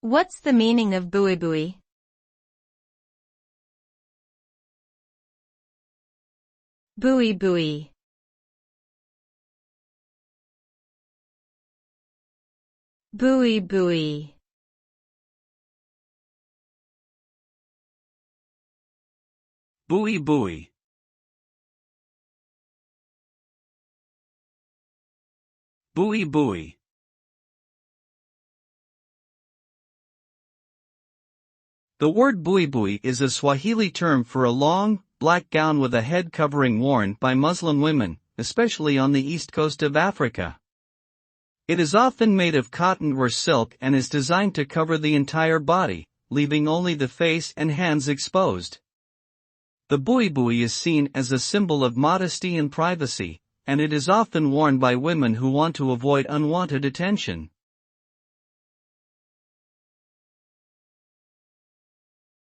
What's the meaning of buibui? Buibui. Buibui. Buibui. Buibui. The word buibui is a Swahili term for a long, black gown with a head covering worn by Muslim women, especially on the east coast of Africa. It is often made of cotton or silk and is designed to cover the entire body, leaving only the face and hands exposed. The buibui is seen as a symbol of modesty and privacy, and it is often worn by women who want to avoid unwanted attention.